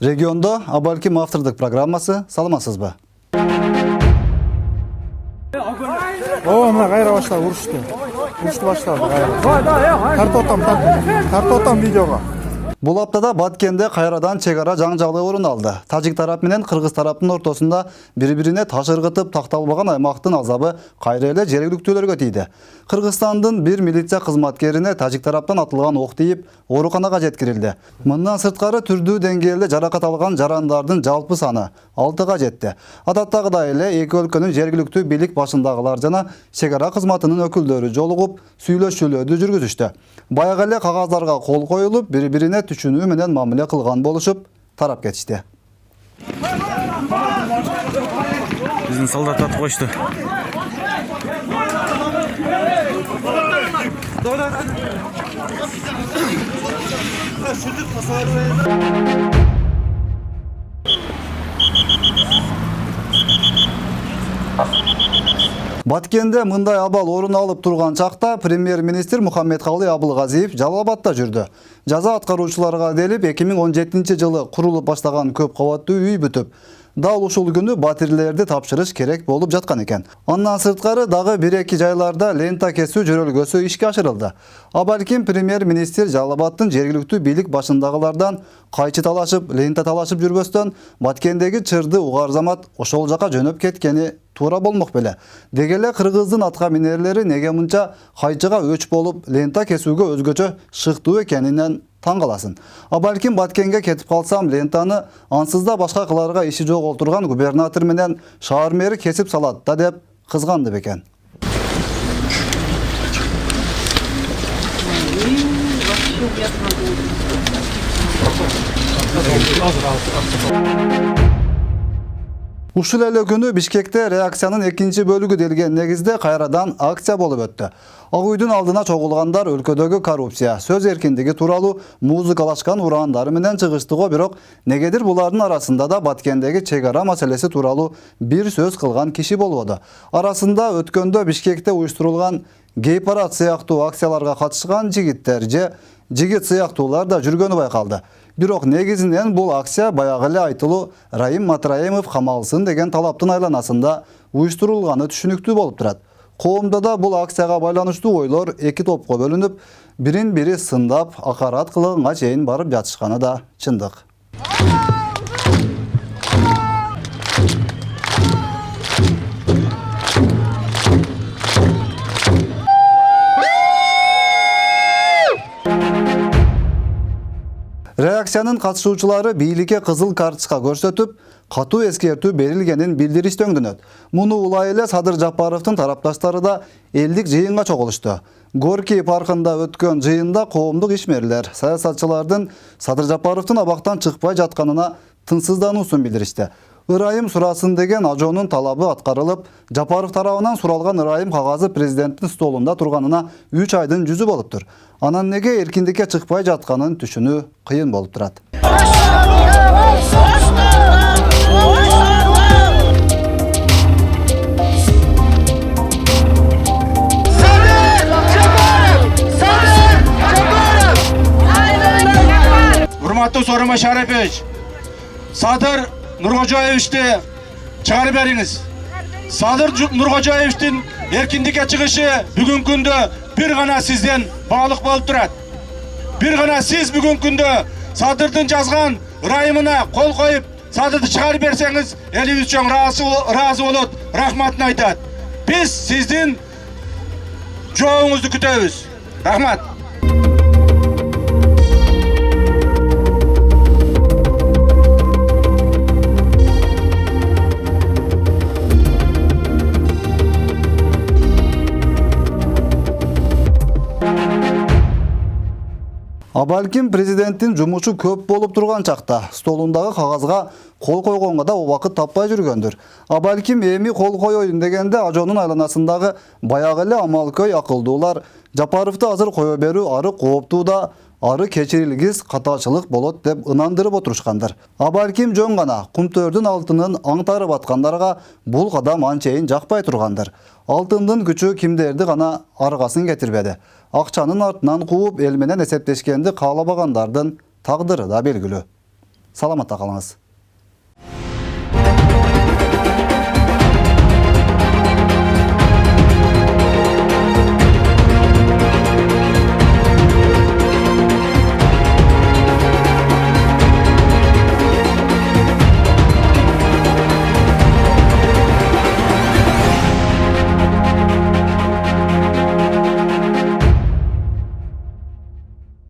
Регионда Абалким автордық программасы, саламатсызбы? Мына кайра баштады, урушты баштады кайра. Тартотам видеого. Бұл аптада Баткенде кайрадан чегара жаңжалы орын алды. Тажик тарап менен Кыргыз тараптын ортосунда бири-бирине таш ыргытып такталбаган аймактын азабы кайра эле жергиликтүүлөргө тийди. Кыргызстандын бир милиция кызматкерине тажик тараптан атылган ок тийип, ооруканага жеткирилди. Мындан сырткары түрдүү деңгээлде жаракат алган жарандардын жалпы саны 6га жетти. Адаттагыдай эле эки өлкөнүн жергиликтүү бийлик башындагылар жана чегара кызматынын өкүлдөрү жолугуп, сүйлөшүүлөрдү жүргүзүштү. Баягы эле кагаздарга кол коюлуп, бири-бирине түшүнүү менен мамиле кылган болушуп, тарап кетишти. Биздин солдат атып коюшту. Баткенде мындай абал орун алып турган чакта премьер-министр Мухаммедкалый Абылгазиев Жалал Абадта жүрдү. Жаза аткаруучуларга делип 2017-жылы курулуп баштаган көп кабаттуу үй бүтүп, дал ушул күнү батирлерди тапшырыш керек болуп жаткан экен. Андан сырткары дагы 1-2 жайларда лента кесүү жөрөлгөсү ишке ашырылды. Абалким премьер-министр Жалал Абадтын жергиликтүү бийлик башындагылардан кайчы талашып, лента талашып жүрбөстөн Баткендеги чырды угарзамат ошол жака жөнөп кеткени туура болмок беле. Дегеле кыргыздын атка минерлери неге мынча кайчыга өч болуп лента кесүүгө өзгөчө шыктуу экенинен таң каласың. Абалким Баткенге кетип калсам лентаны ансыз да башка кыларга иши жок олтурган губернатор менен шаар мэри кесип салат да деп кызганды бекен. Ушул эле күнү Бишкекте реакциянын экинчи бөлүгү делген негизде кайрадан акция болуп өттү. Ак үйдүн алдына чогулгандар өлкөдөгү коррупция, сөз эркиндиги тууралуу музыкалашкан урандары менен чыгыштыго, бирок негедир булардын арасында да Баткендеги чегара маселеси тууралуу бир сөз кылган киши болбоду. Арасында өткөндө Бишкекте уюштурулган гей-парад сыяктуу акцияларга катышкан жигиттер же жигит сыяктуулар да жүргөнү байкалды. Бирок негизинен бул акция баягы эле айтылуу Раим Матраимов камалсын деген талаптын айланасында уюштурулганы түшүнүктүү болуп турат. Коомдо да бул акцияга байланыштуу ойлор эки топко бөлүнүп, бирин-бири сындап, акарат кылганга чейин барып жатышканы да чындык. Реакциянын катышуучулары бийликке кызыл карточка көрсөтүп, катуу эскертүү берилгенин билдиришөңдүнөт. Муну улай эле Садыр Жапаровдун тарапташтары да элдик жыйынга чогулушту. Горький паркында өткөн жыйында коомдук ишмерлер, саясатчылардын Садыр Жапаровдун абактан чыкпай жатканына тынчсыздануусун билдиришти. Ырайым сурасын деген ажоонун талабы аткарылып, Жапаров тарабынан суралган ырайым кагазы президенттин столунда турганына 3 айдын жүзү болуптур. Анан неге эркиндикке чыкпай жатканын түшүнүү кыйын болуп турат. Урматтуу Сооронбай Шарипович, Садыр Нуркожоевичти чыгарып бериңиз. Садыр Нуркожоевичтин эркиндикке чыгышы бүгүнкү күндө бир гана сизден баглык болуп турат. Бир гана сиз бүгүнкү күндө Садырдын жазган ырайымына кол коюп, Садырды чыгарып берсеңиз, элибиз үчүн ыраазы болот, рахматын айтат. Биз сиздин жооңузду күтөбүз. Рахмат. Абалким президенттин жумушу көп болуп турган чакта столундагы кагазга кол койгонго да убакыт таппай жүргөндүр. Абалким эми кол коёюн дегенде ажоонун айланасындагы баягы эле амалкөй акылдуулар Жапаровду азыр кое берүү ары кооптуу да, ары кечирилгис катачылык болот деп ынандырып отурушкандар. Абалким жөн гана кумтөрдүн алтынын аңтарып аткандарга бул кадам анчейин жакпай тургандыр. Алтындын күчү кимдерди гана аргасын кетирбеди. Акчанын артынан кууп эл менен эсептешкенди каалабагандардын тагдыры да белгилүү. Саламатта калыңыз.